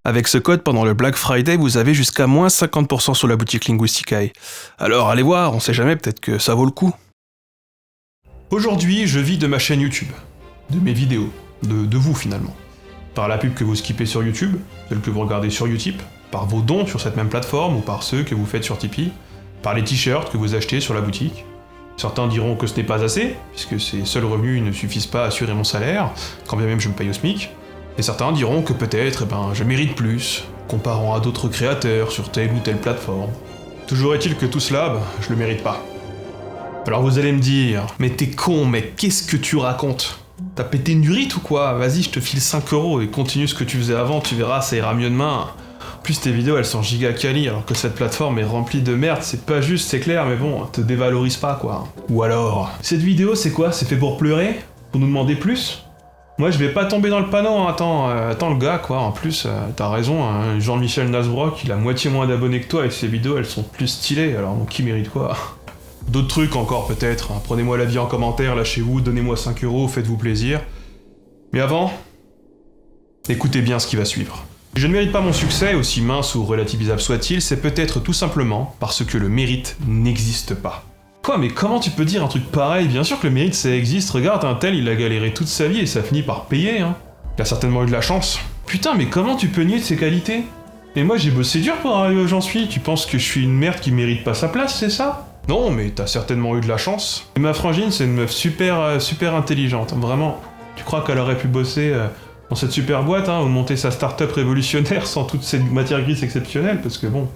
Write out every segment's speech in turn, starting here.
Avec ce code, pendant le Black Friday, vous avez jusqu'à moins 50% sur la boutique Linguisticae. Alors allez voir, on sait jamais, peut-être que ça vaut le coup. Aujourd'hui, je vis de ma chaîne YouTube, de mes vidéos, de vous finalement. Par la pub que vous skippez sur YouTube, celle que vous regardez sur Utip, par vos dons sur cette même plateforme ou par ceux que vous faites sur Tipeee, par les t-shirts que vous achetez sur la boutique. Certains diront que ce n'est pas assez, puisque ces seuls revenus ne suffisent pas à assurer mon salaire, quand bien même je me paye au SMIC. Et certains diront que peut-être, je mérite plus, comparant à d'autres créateurs sur telle ou telle plateforme. Toujours est-il que tout cela, je le mérite pas. Alors vous allez me dire, mais t'es con, mec, qu'est-ce que tu racontes? T'as pété une durite ou quoi? Vas-y, je te file 5€ et continue ce que tu faisais avant, tu verras, ça ira mieux demain. En plus, tes vidéos, elles sont giga quali, alors que cette plateforme est remplie de merde, c'est pas juste, c'est clair, mais bon, te dévalorise pas, quoi. Ou alors, cette vidéo, c'est quoi? C'est fait pour pleurer? Pour nous demander plus? Moi, je vais pas tomber dans le panneau, hein. Attends le gars, quoi, en plus, t'as raison, hein. Jean-Michel Nasbrock, il a moitié moins d'abonnés que toi, et ses vidéos, elles sont plus stylées, alors donc qui mérite quoi? D'autres trucs encore, peut-être, hein. Prenez-moi l'avis en commentaire, lâchez-vous, donnez-moi 5€, faites-vous plaisir. Mais avant, écoutez bien ce qui va suivre. Si je ne mérite pas mon succès, aussi mince ou relativisable soit-il, c'est peut-être tout simplement parce que le mérite n'existe pas. Quoi, mais comment tu peux dire un truc pareil? Bien sûr que le mérite ça existe, regarde, un tel il a galéré toute sa vie et ça finit par payer, hein. Il a certainement eu de la chance. Putain, mais comment tu peux nier de ses qualités? Et moi j'ai bossé dur pour arriver où j'en suis, tu penses que je suis une merde qui mérite pas sa place, c'est ça? Non, mais t'as certainement eu de la chance. Et ma frangine c'est une meuf super intelligente, vraiment. Tu crois qu'elle aurait pu bosser dans cette super boîte, hein, ou monter sa start-up révolutionnaire sans toute cette matière grise exceptionnelle, parce que bon...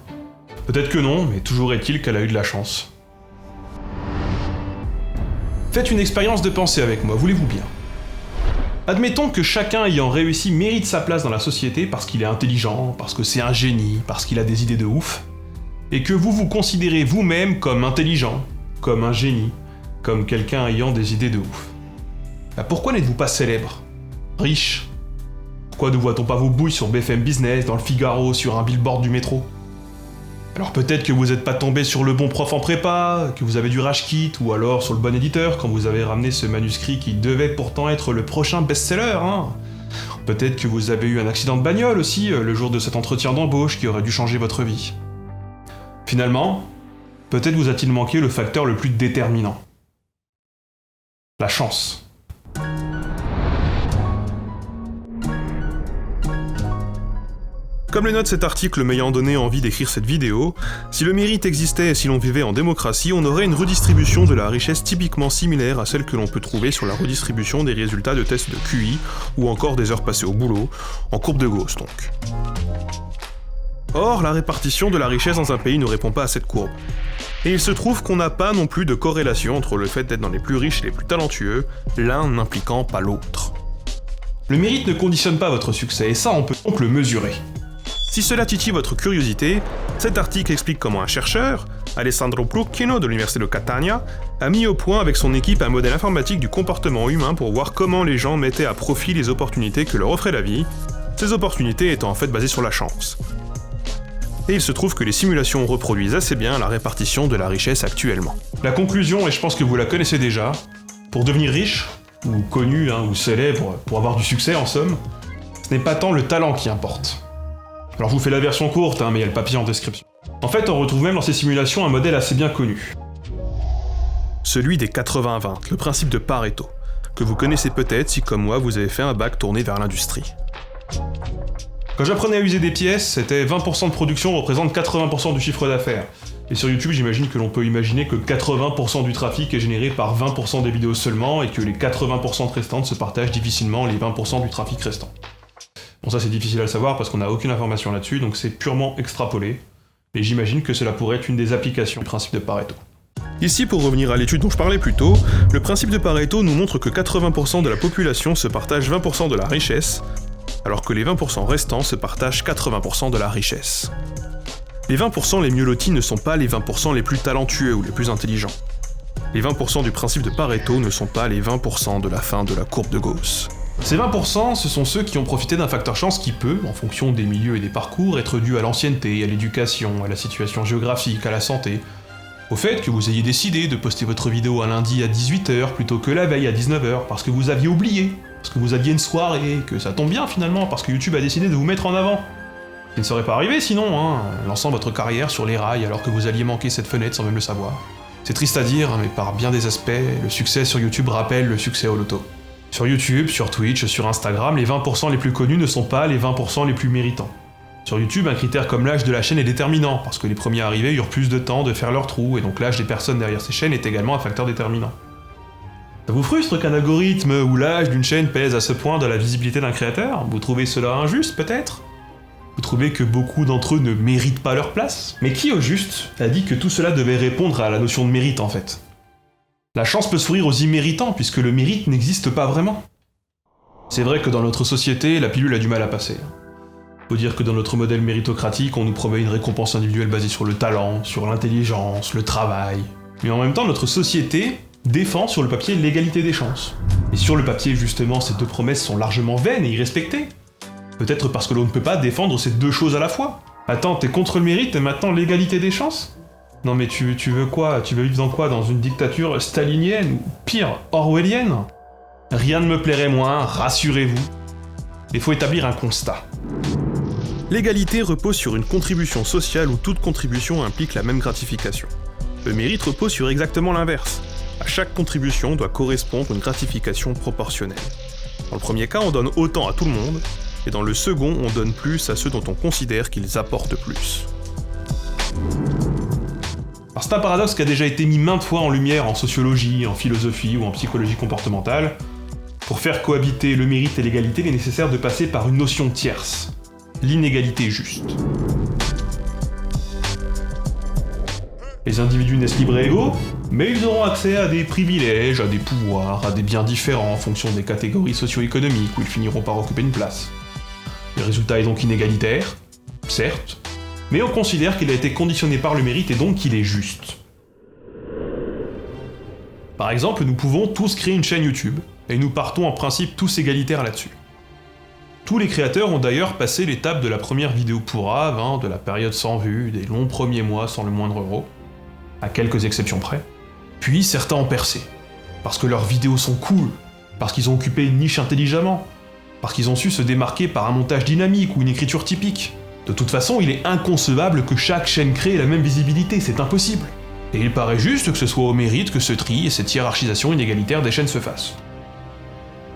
Peut-être que non, mais toujours est-il qu'elle a eu de la chance. Faites une expérience de pensée avec moi, voulez-vous bien? Admettons que chacun ayant réussi mérite sa place dans la société parce qu'il est intelligent, parce que c'est un génie, parce qu'il a des idées de ouf, et que vous vous considérez vous-même comme intelligent, comme un génie, comme quelqu'un ayant des idées de ouf. Pourquoi n'êtes-vous pas célèbre? Riche? Pourquoi ne voit-on pas vos bouilles sur BFM Business, dans le Figaro, sur un billboard du métro? Alors peut-être que vous n'êtes pas tombé sur le bon prof en prépa, que vous avez du rage kit, ou alors sur le bon éditeur quand vous avez ramené ce manuscrit qui devait pourtant être le prochain best-seller, hein. Peut-être que vous avez eu un accident de bagnole aussi, le jour de cet entretien d'embauche qui aurait dû changer votre vie. Finalement, peut-être vous a-t-il manqué le facteur le plus déterminant. La chance. Comme le note cet article m'ayant donné envie d'écrire cette vidéo, si le mérite existait et si l'on vivait en démocratie, on aurait une redistribution de la richesse typiquement similaire à celle que l'on peut trouver sur la redistribution des résultats de tests de QI ou encore des heures passées au boulot, en courbe de Gauss donc. Or, la répartition de la richesse dans un pays ne répond pas à cette courbe. Et il se trouve qu'on n'a pas non plus de corrélation entre le fait d'être dans les plus riches et les plus talentueux, l'un n'impliquant pas l'autre. Le mérite ne conditionne pas votre succès, et ça on peut donc le mesurer. Si cela titille votre curiosité, cet article explique comment un chercheur, Alessandro Brucchino de l'université de Catania, a mis au point avec son équipe un modèle informatique du comportement humain pour voir comment les gens mettaient à profit les opportunités que leur offrait la vie, ces opportunités étant en fait basées sur la chance. Et il se trouve que les simulations reproduisent assez bien la répartition de la richesse actuellement. La conclusion, et je pense que vous la connaissez déjà, pour devenir riche, ou connu, ou célèbre, pour avoir du succès en somme, ce n'est pas tant le talent qui importe. Alors je vous fais la version courte, mais il y a le papier en description. En fait, on retrouve même dans ces simulations un modèle assez bien connu. Celui des 80-20, le principe de Pareto, que vous connaissez peut-être si comme moi vous avez fait un bac tourné vers l'industrie. Quand j'apprenais à user des pièces, c'était 20% de production représente 80% du chiffre d'affaires. Et sur YouTube, j'imagine que l'on peut imaginer que 80% du trafic est généré par 20% des vidéos seulement et que les 80% restantes se partagent difficilement les 20% du trafic restant. Bon, ça c'est difficile à le savoir parce qu'on n'a aucune information là-dessus, donc c'est purement extrapolé. Et j'imagine que cela pourrait être une des applications du principe de Pareto. Ici, pour revenir à l'étude dont je parlais plus tôt, le principe de Pareto nous montre que 80% de la population se partage 20% de la richesse, alors que les 20% restants se partagent 80% de la richesse. Les 20% les mieux lotis ne sont pas les 20% les plus talentueux ou les plus intelligents. Les 20% du principe de Pareto ne sont pas les 20% de la fin de la courbe de Gauss. Ces 20%, ce sont ceux qui ont profité d'un facteur chance qui peut, en fonction des milieux et des parcours, être dû à l'ancienneté, à l'éducation, à la situation géographique, à la santé, au fait que vous ayez décidé de poster votre vidéo un lundi à 18h plutôt que la veille à 19h, parce que vous aviez oublié, parce que vous aviez une soirée, que ça tombe bien finalement, parce que YouTube a décidé de vous mettre en avant. Ce qui ne serait pas arrivé sinon, lançant votre carrière sur les rails alors que vous alliez manquer cette fenêtre sans même le savoir. C'est triste à dire, mais par bien des aspects, le succès sur YouTube rappelle le succès au loto. Sur YouTube, sur Twitch, sur Instagram, les 20% les plus connus ne sont pas les 20% les plus méritants. Sur YouTube, un critère comme l'âge de la chaîne est déterminant, parce que les premiers arrivés eurent plus de temps de faire leur trou, et donc l'âge des personnes derrière ces chaînes est également un facteur déterminant. Ça vous frustre qu'un algorithme ou l'âge d'une chaîne pèse à ce point dans la visibilité d'un créateur? Vous trouvez cela injuste, peut-être? Vous trouvez que beaucoup d'entre eux ne méritent pas leur place? Mais qui, au juste, a dit que tout cela devait répondre à la notion de mérite, en fait? La chance peut sourire aux imméritants, puisque le mérite n'existe pas vraiment. C'est vrai que dans notre société, la pilule a du mal à passer. Faut dire que dans notre modèle méritocratique, on nous promet une récompense individuelle basée sur le talent, sur l'intelligence, le travail. Mais en même temps, notre société défend sur le papier l'égalité des chances. Et sur le papier, justement, ces deux promesses sont largement vaines et irrespectées. Peut-être parce que l'on ne peut pas défendre ces deux choses à la fois. Attends, t'es contre le mérite et maintenant l'égalité des chances? Non mais tu veux quoi? Tu veux vivre dans quoi? Dans une dictature stalinienne ou pire, orwellienne? Rien ne me plairait moins, rassurez-vous. Il faut établir un constat. L'égalité repose sur une contribution sociale où toute contribution implique la même gratification. Le mérite repose sur exactement l'inverse. À chaque contribution doit correspondre une gratification proportionnelle. Dans le premier cas, on donne autant à tout le monde, et dans le second, on donne plus à ceux dont on considère qu'ils apportent plus. Alors c'est un paradoxe qui a déjà été mis maintes fois en lumière en sociologie, en philosophie ou en psychologie comportementale. Pour faire cohabiter le mérite et l'égalité, il est nécessaire de passer par une notion tierce, l'inégalité juste. Les individus naissent libres et égaux, mais ils auront accès à des privilèges, à des pouvoirs, à des biens différents en fonction des catégories socio-économiques où ils finiront par occuper une place. Le résultat est donc inégalitaire, certes, mais on considère qu'il a été conditionné par le mérite et donc qu'il est juste. Par exemple, nous pouvons tous créer une chaîne YouTube, et nous partons en principe tous égalitaires là-dessus. Tous les créateurs ont d'ailleurs passé l'étape de la première vidéo pourrave, de la période sans vues, des longs premiers mois sans le moindre euro, à quelques exceptions près. Puis certains ont percé, parce que leurs vidéos sont cool, parce qu'ils ont occupé une niche intelligemment, parce qu'ils ont su se démarquer par un montage dynamique ou une écriture typique. De toute façon, il est inconcevable que chaque chaîne crée la même visibilité, c'est impossible. Et il paraît juste que ce soit au mérite que ce tri et cette hiérarchisation inégalitaire des chaînes se fassent.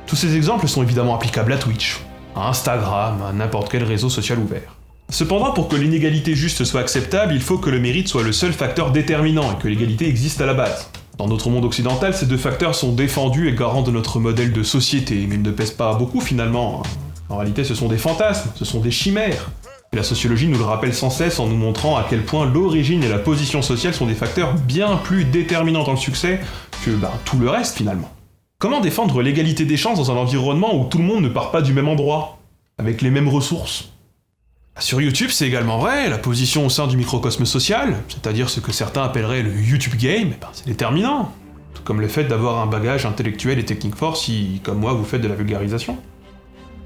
Tous ces exemples sont évidemment applicables à Twitch, à Instagram, à n'importe quel réseau social ouvert. Cependant, pour que l'inégalité juste soit acceptable, il faut que le mérite soit le seul facteur déterminant et que l'égalité existe à la base. Dans notre monde occidental, ces deux facteurs sont défendus et garants de notre modèle de société, mais ils ne pèsent pas beaucoup finalement. En réalité, ce sont des fantasmes, ce sont des chimères. Et la sociologie nous le rappelle sans cesse en nous montrant à quel point l'origine et la position sociale sont des facteurs bien plus déterminants dans le succès que tout le reste finalement. Comment défendre l'égalité des chances dans un environnement où tout le monde ne part pas du même endroit, avec les mêmes ressources? Sur YouTube, c'est également vrai, la position au sein du microcosme social, c'est-à-dire ce que certains appelleraient le YouTube game, c'est déterminant. Tout comme le fait d'avoir un bagage intellectuel et technique fort si, comme moi, vous faites de la vulgarisation.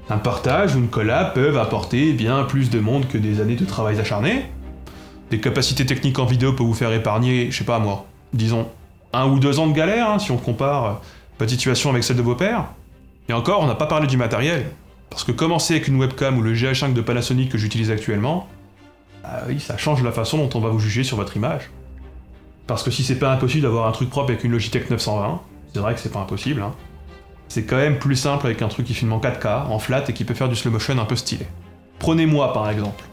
Un partage ou une collab peuvent apporter bien plus de monde que des années de travail acharné. Des capacités techniques en vidéo peuvent vous faire épargner, je sais pas moi, disons, 1 ou 2 ans de galère, si on compare votre situation avec celle de vos pairs. Et encore, on n'a pas parlé du matériel. Parce que commencer avec une webcam ou le GH5 de Panasonic que j'utilise actuellement, oui, ça change la façon dont on va vous juger sur votre image. Parce que si c'est pas impossible d'avoir un truc propre avec une Logitech 920, c'est vrai que c'est pas impossible, c'est quand même plus simple avec un truc qui filme en 4K, en flat et qui peut faire du slow motion un peu stylé. Prenez-moi par exemple.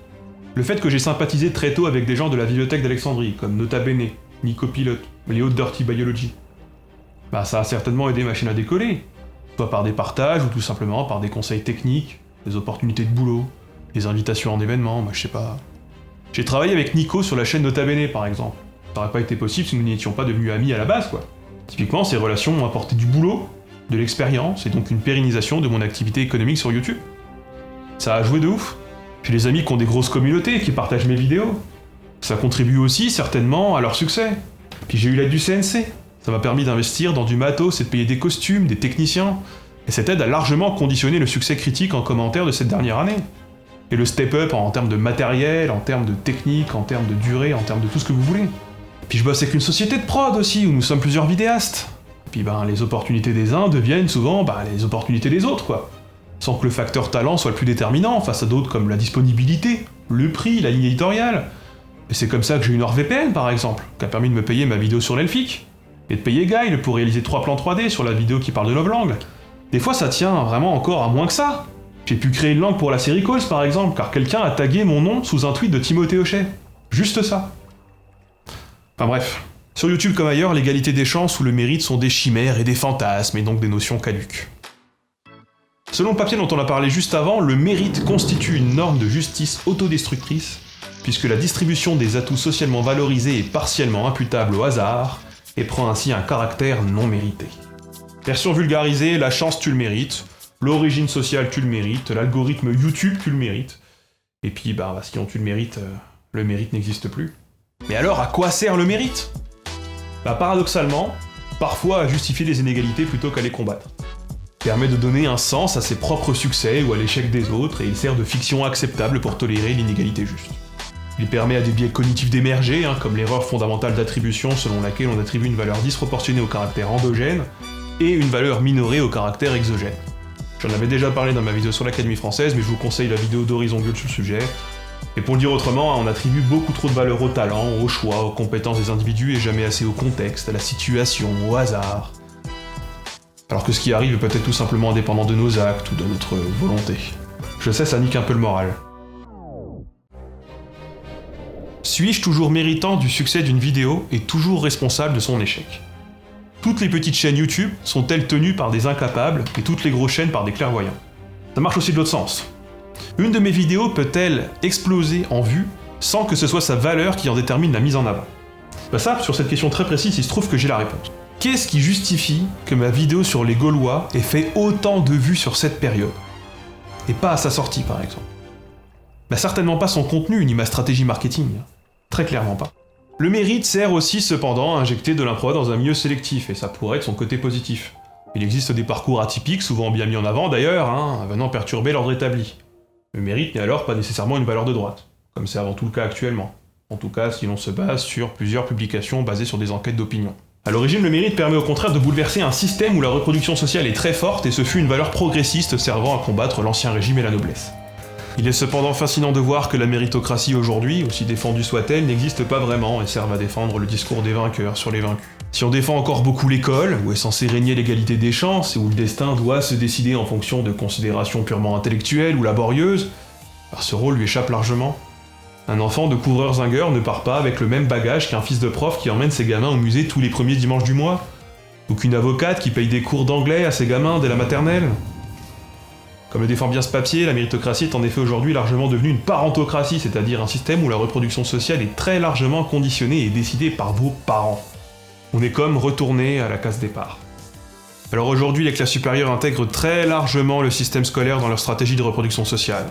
Le fait que j'ai sympathisé très tôt avec des gens de la bibliothèque d'Alexandrie, comme Nota Bene, Nico Pilot, Léo Dirty Biology, ça a certainement aidé ma chaîne à décoller. Soit par des partages, ou tout simplement par des conseils techniques, des opportunités de boulot, des invitations en événements, je sais pas. J'ai travaillé avec Nico sur la chaîne Nota Bene par exemple. Ça aurait pas été possible si nous n'étions pas devenus amis à la base, quoi. Typiquement, ces relations m'ont apporté du boulot, de l'expérience, et donc une pérennisation de mon activité économique sur YouTube. Ça a joué de ouf. Puis les amis qui ont des grosses communautés, qui partagent mes vidéos. Ça contribue aussi, certainement, à leur succès. Puis j'ai eu l'aide du CNC. Ça m'a permis d'investir dans du matos et de payer des costumes, des techniciens, et cette aide a largement conditionné le succès critique en commentaire de cette dernière année. Et le step-up en termes de matériel, en termes de technique, en termes de durée, en termes de tout ce que vous voulez. Puis je bosse avec une société de prod aussi, où nous sommes plusieurs vidéastes. Et puis les opportunités des uns deviennent souvent les opportunités des autres, quoi. Sans que le facteur talent soit le plus déterminant face à d'autres comme la disponibilité, le prix, la ligne éditoriale. Et c'est comme ça que j'ai eu NordVPN par exemple, qui a permis de me payer ma vidéo sur l'Elfic, et de payer Guile pour réaliser 3 plans 3D sur la vidéo qui parle de novlangue. Des fois ça tient vraiment encore à moins que ça. J'ai pu créer une langue pour la série Calls par exemple, car quelqu'un a tagué mon nom sous un tweet de Timothée Hochet. Juste ça. Enfin bref. Sur YouTube comme ailleurs, l'égalité des chances ou le mérite sont des chimères et des fantasmes, et donc des notions caduques. Selon le papier dont on a parlé juste avant, le mérite constitue une norme de justice autodestructrice, puisque la distribution des atouts socialement valorisés est partiellement imputable au hasard, et prend ainsi un caractère non mérité. Version vulgarisée, la chance tu le mérites, l'origine sociale tu le mérites, l'algorithme YouTube tu le mérites, et puis si on tu le mérites n'existe plus. Mais alors à quoi sert le mérite ? Paradoxalement, parfois à justifier les inégalités plutôt qu'à les combattre. Il permet de donner un sens à ses propres succès ou à l'échec des autres, et il sert de fiction acceptable pour tolérer l'inégalité juste. Il permet à des biais cognitifs d'émerger, comme l'erreur fondamentale d'attribution selon laquelle on attribue une valeur disproportionnée au caractère endogène et une valeur minorée au caractère exogène. J'en avais déjà parlé dans ma vidéo sur l'Académie française, mais je vous conseille la vidéo d'Horizon Bulle sur le sujet. Et pour le dire autrement, on attribue beaucoup trop de valeur au talent, au choix, aux compétences des individus et jamais assez au contexte, à la situation, au hasard. Alors que ce qui arrive est peut-être tout simplement indépendant de nos actes ou de notre volonté. Je sais, ça nique un peu le moral. Suis-je toujours méritant du succès d'une vidéo et toujours responsable de son échec ? Toutes les petites chaînes YouTube sont-elles tenues par des incapables et toutes les grosses chaînes par des clairvoyants ? Ça marche aussi de l'autre sens. Une de mes vidéos peut-elle exploser en vues sans que ce soit sa valeur qui en détermine la mise en avant ? Ça, sur cette question très précise, il se trouve que j'ai la réponse. Qu'est-ce qui justifie que ma vidéo sur les Gaulois ait fait autant de vues sur cette période ? Et pas à sa sortie, par exemple. Certainement pas son contenu, ni ma stratégie marketing. Très clairement pas. Le mérite sert aussi cependant à injecter de l'impro dans un milieu sélectif, et ça pourrait être son côté positif. Il existe des parcours atypiques, souvent bien mis en avant d'ailleurs, venant perturber l'ordre établi. Le mérite n'est alors pas nécessairement une valeur de droite, comme c'est avant tout le cas actuellement. En tout cas si l'on se base sur plusieurs publications basées sur des enquêtes d'opinion. À l'origine, le mérite permet au contraire de bouleverser un système où la reproduction sociale est très forte et ce fut une valeur progressiste servant à combattre l'ancien régime et la noblesse. Il est cependant fascinant de voir que la méritocratie aujourd'hui, aussi défendue soit-elle, n'existe pas vraiment et serve à défendre le discours des vainqueurs sur les vaincus. Si on défend encore beaucoup l'école, où est censé régner l'égalité des chances et où le destin doit se décider en fonction de considérations purement intellectuelles ou laborieuses, ce rôle lui échappe largement. Un enfant de couvreur-zingueur ne part pas avec le même bagage qu'un fils de prof qui emmène ses gamins au musée tous les premiers dimanches du mois, ou qu'une avocate qui paye des cours d'anglais à ses gamins dès la maternelle. Comme le défend bien ce papier, la méritocratie est en effet aujourd'hui largement devenue une parentocratie, c'est-à-dire un système où la reproduction sociale est très largement conditionnée et décidée par vos parents. On est comme retourné à la case départ. Alors aujourd'hui, les classes supérieures intègrent très largement le système scolaire dans leur stratégie de reproduction sociale.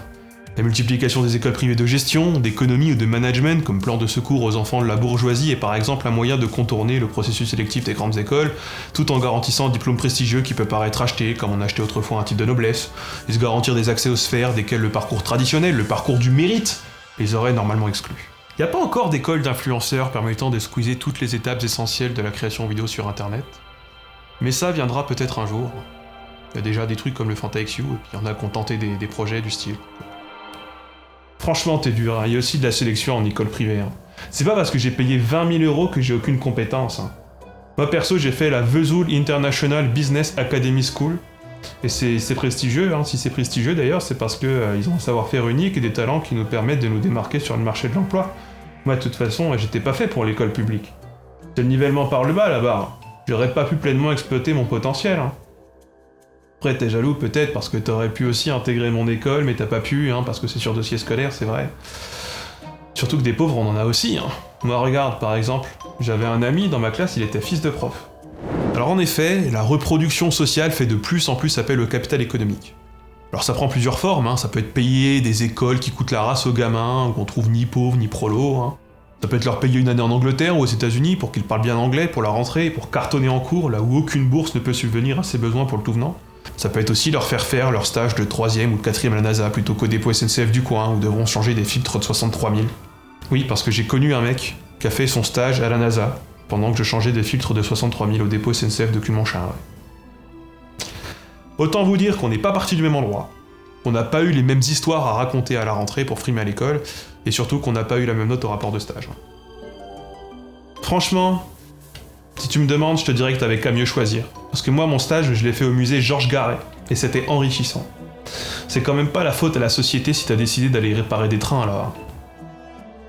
La multiplication des écoles privées de gestion, d'économie ou de management comme plan de secours aux enfants de la bourgeoisie est par exemple un moyen de contourner le processus sélectif des grandes écoles, tout en garantissant un diplôme prestigieux qui peut paraître acheté, comme on achetait autrefois un titre de noblesse, et se garantir des accès aux sphères desquelles le parcours traditionnel, le parcours du mérite, les aurait normalement exclus. Il n'y a pas encore d'école d'influenceurs permettant de squeezer toutes les étapes essentielles de la création vidéo sur internet, mais ça viendra peut-être un jour. Il y a déjà des trucs comme le FantaXU, et puis il y en a qui ont tenté des projets du style. Franchement, t'es dur, il y a aussi de la sélection en école privée. C'est pas parce que j'ai payé 20 000 € que j'ai aucune compétence. Moi perso, j'ai fait la Vesoul International Business Academy School, et c'est prestigieux, si c'est prestigieux d'ailleurs, c'est parce qu'ils ont un savoir-faire unique et des talents qui nous permettent de nous démarquer sur le marché de l'emploi. Moi de toute façon, j'étais pas fait pour l'école publique. C'est le nivellement par le bas là-bas, j'aurais pas pu pleinement exploiter mon potentiel. Après, t'es jaloux peut-être parce que t'aurais pu aussi intégrer mon école, mais t'as pas pu, parce que c'est sur dossier scolaire, c'est vrai. Surtout que des pauvres, on en a aussi. Moi, regarde, par exemple, j'avais un ami dans ma classe, il était fils de prof. Alors en effet, la reproduction sociale fait de plus en plus appel au capital économique. Alors ça prend plusieurs formes, ça peut être payer des écoles qui coûtent la race aux gamins, où on trouve ni pauvres ni prolos. Ça peut être leur payer une année en Angleterre ou aux États-Unis pour qu'ils parlent bien anglais pour la rentrée et pour cartonner en cours, là où aucune bourse ne peut subvenir à ses besoins pour le tout venant. Ça peut être aussi leur faire leur stage de 3e ou de 4e à la NASA plutôt qu'au dépôt SNCF du coin où devront changer des filtres de 63 000. Oui, parce que j'ai connu un mec qui a fait son stage à la NASA pendant que je changeais des filtres de 63 000 au dépôt SNCF de Cumonchin. Autant vous dire qu'on n'est pas parti du même endroit, qu'on n'a pas eu les mêmes histoires à raconter à la rentrée pour frimer à l'école, et surtout qu'on n'a pas eu la même note au rapport de stage. Franchement, si tu me demandes, je te dirais que t'avais qu'à mieux choisir. Parce que moi, mon stage, je l'ai fait au musée Georges Garret, et c'était enrichissant. C'est quand même pas la faute à la société si t'as décidé d'aller réparer des trains, là.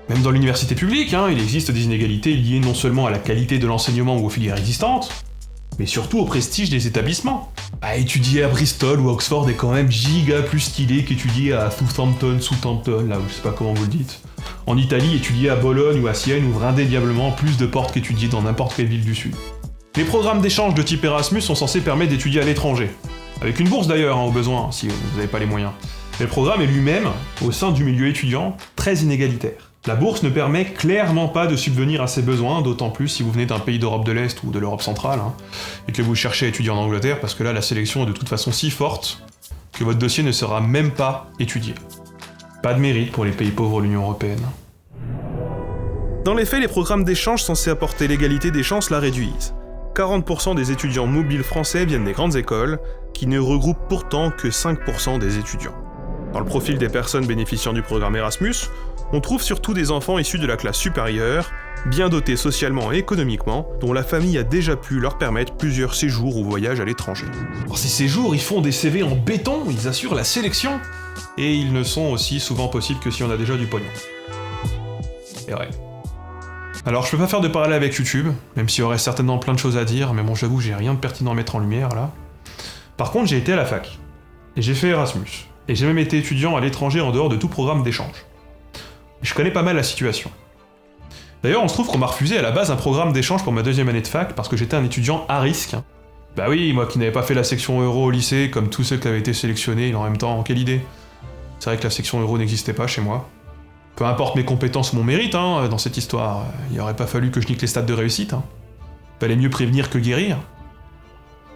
Même dans l'université publique, il existe des inégalités liées non seulement à la qualité de l'enseignement ou aux filières existantes, mais surtout au prestige des établissements. Étudier à Bristol ou à Oxford est quand même giga plus stylé qu'étudier à Southampton, là, je sais pas comment vous le dites. En Italie, étudier à Bologne ou à Sienne ouvre indéniablement plus de portes qu'étudier dans n'importe quelle ville du Sud. Les programmes d'échange de type Erasmus sont censés permettre d'étudier à l'étranger. Avec une bourse d'ailleurs, au besoin, si vous n'avez pas les moyens. Mais le programme est lui-même, au sein du milieu étudiant, très inégalitaire. La bourse ne permet clairement pas de subvenir à ses besoins, d'autant plus si vous venez d'un pays d'Europe de l'Est ou de l'Europe centrale, et que vous cherchez à étudier en Angleterre, parce que là la sélection est de toute façon si forte que votre dossier ne sera même pas étudié. Pas de mérite pour les pays pauvres de l'Union Européenne. Dans les faits, les programmes d'échange censés apporter l'égalité des chances la réduisent. 40% des étudiants mobiles français viennent des grandes écoles, qui ne regroupent pourtant que 5% des étudiants. Dans le profil des personnes bénéficiant du programme Erasmus, on trouve surtout des enfants issus de la classe supérieure, bien dotés socialement et économiquement, dont la famille a déjà pu leur permettre plusieurs séjours ou voyages à l'étranger. Alors ces séjours, ils font des CV en béton, ils assurent la sélection, et ils ne sont aussi souvent possibles que si on a déjà du pognon. Et ouais. Alors je peux pas faire de parallèle avec YouTube, même s'il y aurait certainement plein de choses à dire, mais bon j'avoue j'ai rien de pertinent à mettre en lumière là. Par contre j'ai été à la fac, et j'ai fait Erasmus, et j'ai même été étudiant à l'étranger en dehors de tout programme d'échange. Je connais pas mal la situation. D'ailleurs, on se trouve qu'on m'a refusé à la base un programme d'échange pour ma deuxième année de fac parce que j'étais un étudiant à risque. Bah oui, moi qui n'avais pas fait la section euro au lycée, comme tous ceux qui avaient été sélectionnés, en même temps, quelle idée. C'est vrai que la section euro n'existait pas chez moi. Peu importe mes compétences ou mon mérite, dans cette histoire, il aurait pas fallu que je nique les stats de réussite. Fallait mieux prévenir que guérir.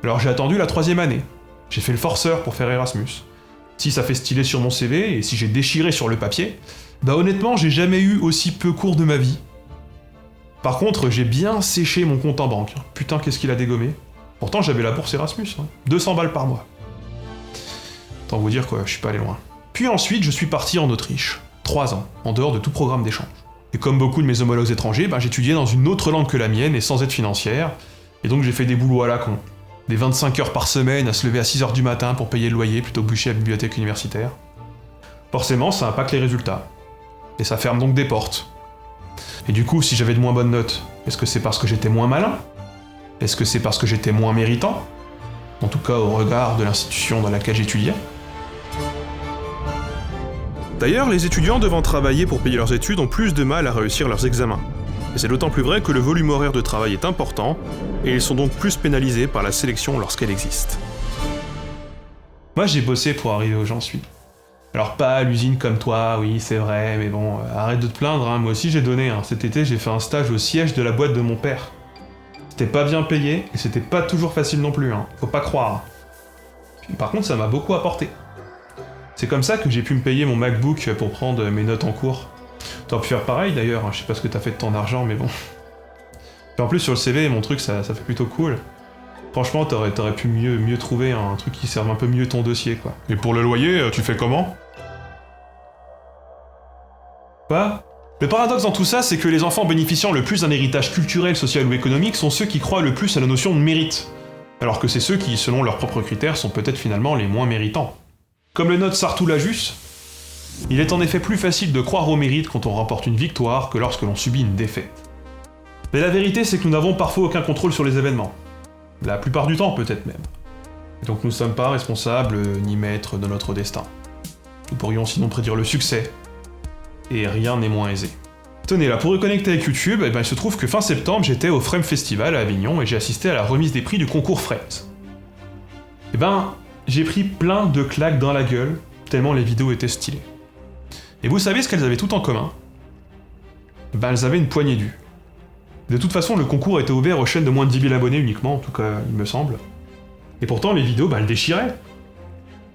Alors j'ai attendu la 3e année. J'ai fait le forceur pour faire Erasmus. Si ça fait stylé sur mon CV, et si j'ai déchiré sur le papier, bah honnêtement, j'ai jamais eu aussi peu cours de ma vie. Par contre, j'ai bien séché mon compte en banque. Putain, qu'est-ce qu'il a dégommé. Pourtant, j'avais la bourse Erasmus, 200 balles par mois. Autant vous dire que je suis pas allé loin. Puis ensuite, je suis parti en Autriche. 3 ans, en dehors de tout programme d'échange. Et comme beaucoup de mes homologues étrangers, j'étudiais dans une autre langue que la mienne et sans aide financière, et donc j'ai fait des boulots à la con. Des 25 heures par semaine à se lever à 6h du matin pour payer le loyer plutôt que bûcher à la bibliothèque universitaire. Forcément, ça impacte les résultats. Et ça ferme donc des portes. Et du coup, si j'avais de moins bonnes notes, est-ce que c'est parce que j'étais moins malin? Est-ce que c'est parce que j'étais moins méritant? En tout cas au regard de l'institution dans laquelle j'étudiais. D'ailleurs, les étudiants devant travailler pour payer leurs études ont plus de mal à réussir leurs examens. Et c'est d'autant plus vrai que le volume horaire de travail est important, et ils sont donc plus pénalisés par la sélection lorsqu'elle existe. Moi j'ai bossé pour arriver où j'en suis. Alors pas à l'usine comme toi, oui c'est vrai, mais bon, arrête de te plaindre, moi aussi j'ai donné. Cet été j'ai fait un stage au siège de la boîte de mon père. C'était pas bien payé, et c'était pas toujours facile non plus, faut pas croire. Par contre ça m'a beaucoup apporté. C'est comme ça que j'ai pu me payer mon MacBook pour prendre mes notes en cours. T'aurais pu faire pareil d'ailleurs, je sais pas ce que t'as fait de ton argent, mais bon. Et en plus sur le CV, mon truc ça fait plutôt cool. Franchement, t'aurais pu mieux trouver un truc qui serve un peu mieux ton dossier, quoi. Et pour le loyer, tu fais comment? Quoi? Le paradoxe dans tout ça, c'est que les enfants bénéficiant le plus d'un héritage culturel, social ou économique sont ceux qui croient le plus à la notion de mérite, alors que c'est ceux qui, selon leurs propres critères, sont peut-être finalement les moins méritants. Comme le note Sartou Lajus, il est en effet plus facile de croire au mérite quand on remporte une victoire que lorsque l'on subit une défaite. Mais la vérité, c'est que nous n'avons parfois aucun contrôle sur les événements. La plupart du temps, peut-être même. Et donc nous ne sommes pas responsables ni maîtres de notre destin. Nous pourrions sinon prédire le succès, et rien n'est moins aisé. Tenez, là, pour reconnecter avec YouTube, il se trouve que fin septembre, j'étais au Frame Festival à Avignon et j'ai assisté à la remise des prix du concours Frames. J'ai pris plein de claques dans la gueule, tellement les vidéos étaient stylées. Et vous savez ce qu'elles avaient tout en commun? Elles avaient une poignée d'vues. De toute façon, le concours était ouvert aux chaînes de moins de 10 000 abonnés uniquement, en tout cas, il me semble. Et pourtant, les vidéos, elles déchiraient.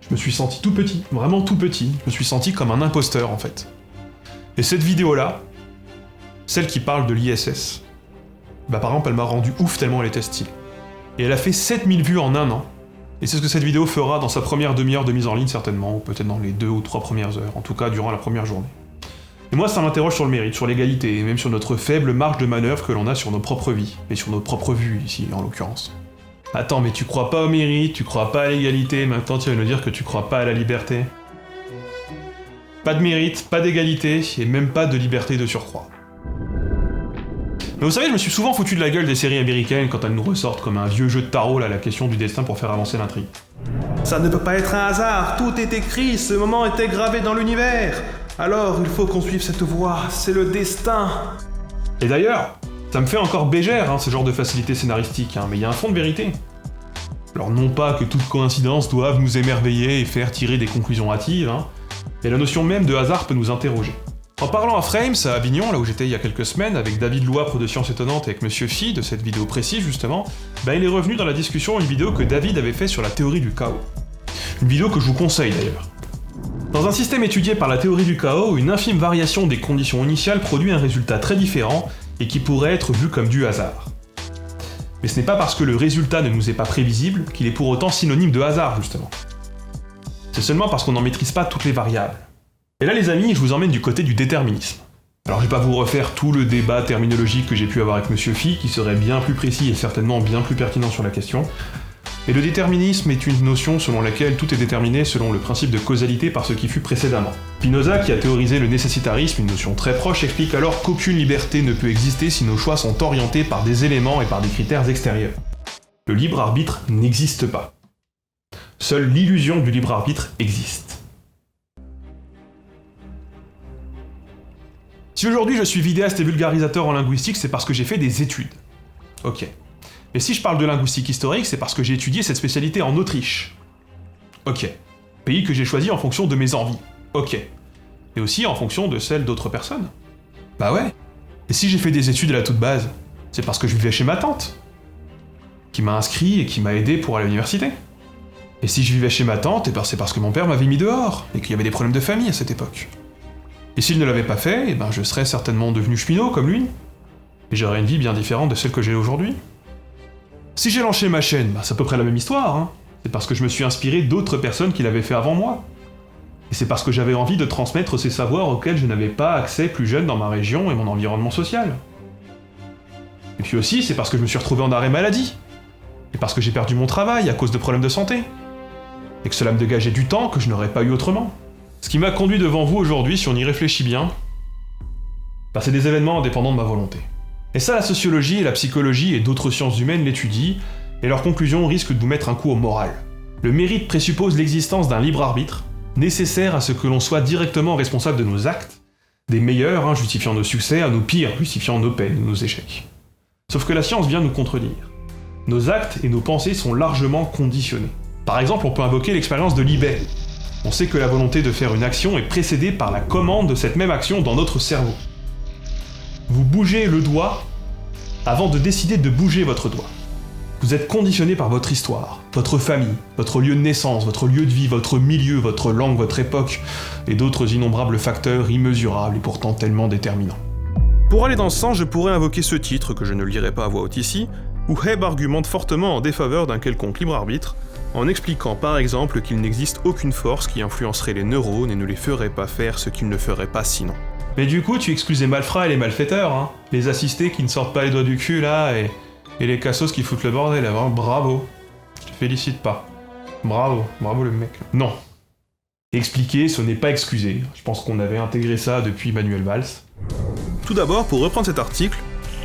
Je me suis senti tout petit, vraiment tout petit. Je me suis senti comme un imposteur, en fait. Et cette vidéo-là, celle qui parle de l'ISS, par exemple, elle m'a rendu ouf tellement elle était stylée. Et elle a fait 7000 vues en un an. Et c'est ce que cette vidéo fera dans sa première demi-heure de mise en ligne certainement, ou peut-être dans les 2 ou 3 premières heures, en tout cas durant la première journée. Et moi ça m'interroge sur le mérite, sur l'égalité, et même sur notre faible marge de manœuvre que l'on a sur nos propres vies, et sur nos propres vues ici en l'occurrence. Attends, mais tu crois pas au mérite, tu crois pas à l'égalité, maintenant tu vas nous dire que tu crois pas à la liberté? Pas de mérite, pas d'égalité, et même pas de liberté de surcroît. Mais vous savez, je me suis souvent foutu de la gueule des séries américaines quand elles nous ressortent comme un vieux jeu de tarot la question du destin pour faire avancer l'intrigue. Ça ne peut pas être un hasard, tout est écrit, ce moment était gravé dans l'univers. Alors il faut qu'on suive cette voie, c'est le destin. Et d'ailleurs, ça me fait encore bégère, ce genre de facilité scénaristique, mais il y a un fond de vérité. Alors non pas que toute coïncidence doive nous émerveiller et faire tirer des conclusions hâtives, mais la notion même de hasard peut nous interroger. En parlant à Frames, à Avignon, là où j'étais il y a quelques semaines, avec David Loipre de Sciences Étonnantes et avec Monsieur Phi de cette vidéo précise justement, il est revenu dans la discussion une vidéo que David avait fait sur la théorie du chaos. Une vidéo que je vous conseille d'ailleurs. Dans un système étudié par la théorie du chaos, une infime variation des conditions initiales produit un résultat très différent et qui pourrait être vu comme du hasard. Mais ce n'est pas parce que le résultat ne nous est pas prévisible qu'il est pour autant synonyme de hasard justement. C'est seulement parce qu'on n'en maîtrise pas toutes les variables. Et là les amis, je vous emmène du côté du déterminisme. Alors je vais pas vous refaire tout le débat terminologique que j'ai pu avoir avec Monsieur Phi, qui serait bien plus précis et certainement bien plus pertinent sur la question. Mais le déterminisme est une notion selon laquelle tout est déterminé selon le principe de causalité par ce qui fut précédemment. Spinoza, qui a théorisé le nécessitarisme, une notion très proche, explique alors qu'aucune liberté ne peut exister si nos choix sont orientés par des éléments et par des critères extérieurs. Le libre arbitre n'existe pas. Seule l'illusion du libre arbitre existe. Si aujourd'hui je suis vidéaste et vulgarisateur en linguistique, c'est parce que j'ai fait des études. Ok. Mais si je parle de linguistique historique, c'est parce que j'ai étudié cette spécialité en Autriche. Ok. Pays que j'ai choisi en fonction de mes envies. Ok. Et aussi en fonction de celles d'autres personnes. Bah ouais. Et si j'ai fait des études à la toute base, c'est parce que je vivais chez ma tante, qui m'a inscrit et qui m'a aidé pour aller à l'université. Et si je vivais chez ma tante, c'est parce que mon père m'avait mis dehors, et qu'il y avait des problèmes de famille à cette époque. Et s'il ne l'avait pas fait, je serais certainement devenu cheminot comme lui, et j'aurais une vie bien différente de celle que j'ai aujourd'hui. Si j'ai lancé ma chaîne, c'est à peu près la même histoire, C'est parce que je me suis inspiré d'autres personnes qui l'avaient fait avant moi. Et c'est parce que j'avais envie de transmettre ces savoirs auxquels je n'avais pas accès plus jeune dans ma région et mon environnement social. Et puis aussi, c'est parce que je me suis retrouvé en arrêt maladie, et parce que j'ai perdu mon travail à cause de problèmes de santé, et que cela me dégageait du temps que je n'aurais pas eu autrement. Ce qui m'a conduit devant vous aujourd'hui, si on y réfléchit bien, c'est des événements indépendants de ma volonté. Et ça, la sociologie, la psychologie et d'autres sciences humaines l'étudient, et leurs conclusions risquent de vous mettre un coup au moral. Le mérite présuppose l'existence d'un libre arbitre, nécessaire à ce que l'on soit directement responsable de nos actes, des meilleurs justifiant nos succès, à nos pires justifiant nos peines ou nos échecs. Sauf que la science vient nous contredire. Nos actes et nos pensées sont largement conditionnés. Par exemple, on peut invoquer l'expérience de l'eBay. On sait que la volonté de faire une action est précédée par la commande de cette même action dans notre cerveau. Vous bougez le doigt avant de décider de bouger votre doigt. Vous êtes conditionné par votre histoire, votre famille, votre lieu de naissance, votre lieu de vie, votre milieu, votre langue, votre époque, et d'autres innombrables facteurs immesurables et pourtant tellement déterminants. Pour aller dans ce sens, je pourrais invoquer ce titre, que je ne lirai pas à voix haute ici, où Hebb argumente fortement en défaveur d'un quelconque libre arbitre, en expliquant par exemple qu'il n'existe aucune force qui influencerait les neurones et ne les ferait pas faire ce qu'ils ne feraient pas sinon. Mais du coup, tu exclues les malfrats et les malfaiteurs, les assistés qui ne sortent pas les doigts du cul là, et les cassos qui foutent le bordel, bravo. Je te félicite pas. Bravo le mec. Non. Expliquer, ce n'est pas excuser. Je pense qu'on avait intégré ça depuis Manuel Valls. Tout d'abord, pour reprendre cet article,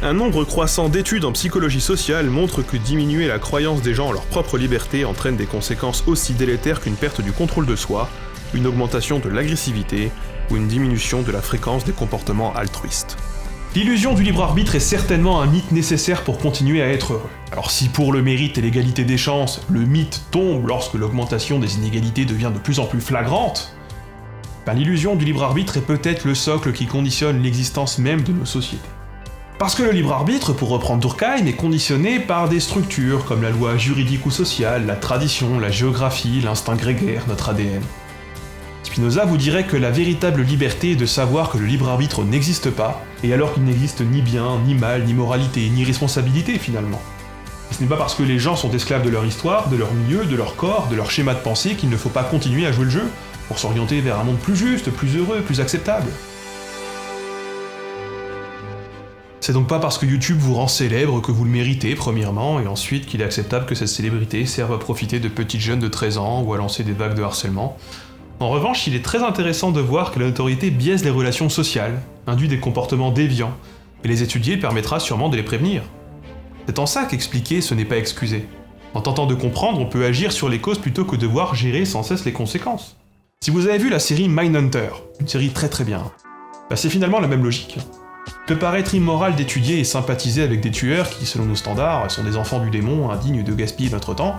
un nombre croissant d'études en psychologie sociale montre que diminuer la croyance des gens en leur propre liberté entraîne des conséquences aussi délétères qu'une perte du contrôle de soi, une augmentation de l'agressivité ou une diminution de la fréquence des comportements altruistes. L'illusion du libre arbitre est certainement un mythe nécessaire pour continuer à être heureux. Alors si pour le mérite et l'égalité des chances, le mythe tombe lorsque l'augmentation des inégalités devient de plus en plus flagrante, l'illusion du libre arbitre est peut-être le socle qui conditionne l'existence même de nos sociétés. Parce que le libre arbitre, pour reprendre Durkheim, est conditionné par des structures comme la loi juridique ou sociale, la tradition, la géographie, l'instinct grégaire, notre ADN. Spinoza vous dirait que la véritable liberté est de savoir que le libre arbitre n'existe pas, et alors qu'il n'existe ni bien, ni mal, ni moralité, ni responsabilité finalement. Ce n'est pas parce que les gens sont esclaves de leur histoire, de leur milieu, de leur corps, de leur schéma de pensée qu'il ne faut pas continuer à jouer le jeu pour s'orienter vers un monde plus juste, plus heureux, plus acceptable. C'est donc pas parce que YouTube vous rend célèbre que vous le méritez, premièrement, et ensuite qu'il est acceptable que cette célébrité serve à profiter de petites jeunes de 13 ans ou à lancer des vagues de harcèlement. En revanche, il est très intéressant de voir que la notoriété biaise les relations sociales, induit des comportements déviants, et les étudier permettra sûrement de les prévenir. C'est en ça qu'expliquer, ce n'est pas excuser. En tentant de comprendre, on peut agir sur les causes plutôt que devoir gérer sans cesse les conséquences. Si vous avez vu la série Mindhunter, une série très bien, c'est finalement la même logique. Il peut paraître immoral d'étudier et sympathiser avec des tueurs qui, selon nos standards, sont des enfants du démon, indignes de gaspiller notre temps,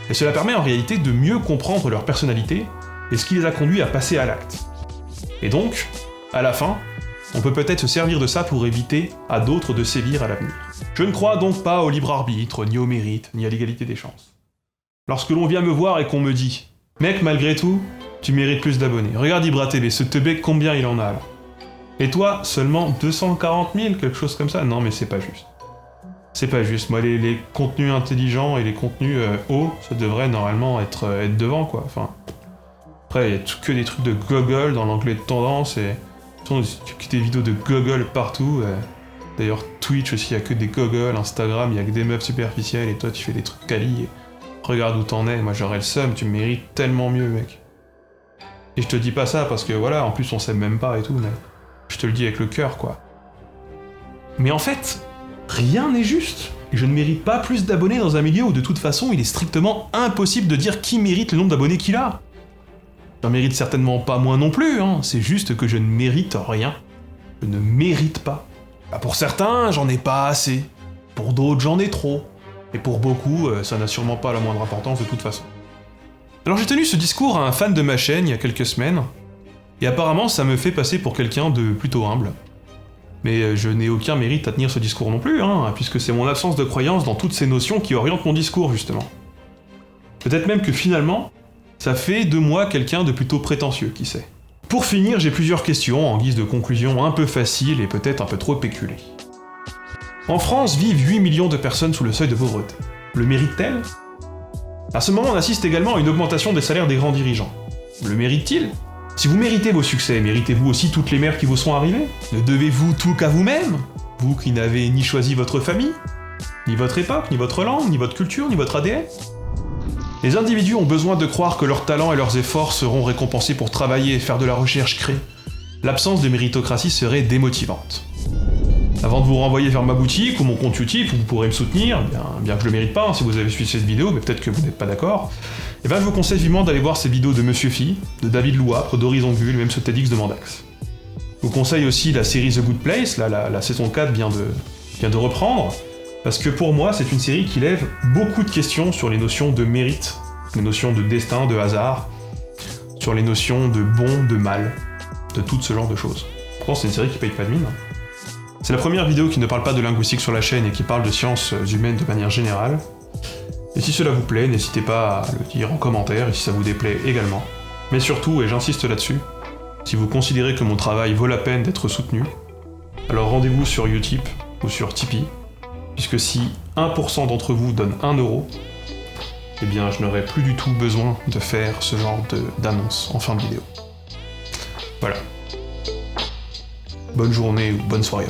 mais cela permet en réalité de mieux comprendre leur personnalité et ce qui les a conduits à passer à l'acte. Et donc, à la fin, on peut peut-être se servir de ça pour éviter à d'autres de sévir à l'avenir. Je ne crois donc pas au libre arbitre, ni au mérite, ni à l'égalité des chances. Lorsque l'on vient me voir et qu'on me dit « Mec, malgré tout, tu mérites plus d'abonnés. Regarde Ibra TV, ce teubé, combien il en a là ? Et toi, seulement 240 000, quelque chose comme ça ? Non mais c'est pas juste. C'est pas juste. Moi, les contenus intelligents et les contenus hauts, ça devrait normalement être devant, quoi. Enfin, après, il y a que des trucs de Google dans l'onglet de tendance, et des vidéos de Google partout. D'ailleurs, Twitch aussi, il y a que des Google, Instagram, il y a que des meufs superficielles, et toi, tu fais des trucs quali, et regarde où t'en es. Moi, j'aurais le seum, tu mérites tellement mieux, mec. Et je te dis pas ça parce que, voilà, en plus, on s'aime même pas et tout, mais je te le dis avec le cœur, quoi. Mais en fait, rien n'est juste. Et je ne mérite pas plus d'abonnés dans un milieu où de toute façon il est strictement impossible de dire qui mérite le nombre d'abonnés qu'il a. J'en mérite certainement pas moins non plus, hein. C'est juste que je ne mérite rien. Je ne mérite pas. Bah pour certains, j'en ai pas assez. Pour d'autres, j'en ai trop. Et pour beaucoup, ça n'a sûrement pas la moindre importance de toute façon. Alors j'ai tenu ce discours à un fan de ma chaîne il y a quelques semaines, et apparemment ça me fait passer pour quelqu'un de plutôt humble. Mais je n'ai aucun mérite à tenir ce discours non plus, hein, puisque c'est mon absence de croyance dans toutes ces notions qui orientent mon discours, justement. Peut-être même que finalement, ça fait de moi quelqu'un de plutôt prétentieux, qui sait. Pour finir, j'ai plusieurs questions en guise de conclusion un peu facile et peut-être un peu trop épeculée. En France vivent 8 millions de personnes sous le seuil de pauvreté. Le méritent-elles ? À ce moment, on assiste également à une augmentation des salaires des grands dirigeants. Le méritent-ils ? Si vous méritez vos succès, méritez-vous aussi toutes les mères qui vous sont arrivées ? Ne devez-vous tout qu'à vous-même ? Vous qui n'avez ni choisi votre famille, ni votre époque, ni votre langue, ni votre culture, ni votre ADN ? Les individus ont besoin de croire que leurs talents et leurs efforts seront récompensés pour travailler et faire de la recherche créée. L'absence de méritocratie serait démotivante. Avant de vous renvoyer vers ma boutique ou mon compte Utip où vous pourrez me soutenir, bien que je le mérite pas, hein, si vous avez suivi cette vidéo, mais peut-être que vous n'êtes pas d'accord, je vous conseille vivement d'aller voir ces vidéos de Monsieur Phi, de David Louapre, d'Horizon Bull, même ce TEDx de Mandax. Je vous conseille aussi la série The Good Place, là la saison 4 vient de reprendre, parce que pour moi c'est une série qui lève beaucoup de questions sur les notions de mérite, les notions de destin, de hasard, sur les notions de bon, de mal, de tout ce genre de choses. Pourtant c'est une série qui paye pas de mine. C'est la première vidéo qui ne parle pas de linguistique sur la chaîne et qui parle de sciences humaines de manière générale. Et si cela vous plaît, n'hésitez pas à le dire en commentaire, et si ça vous déplaît également. Mais surtout, et j'insiste là-dessus, si vous considérez que mon travail vaut la peine d'être soutenu, alors rendez-vous sur Utip ou sur Tipeee, puisque si 1% d'entre vous donne 1 euro, eh bien je n'aurai plus du tout besoin de faire ce genre d'annonce en fin de vidéo. Voilà. Bonne journée ou bonne soirée.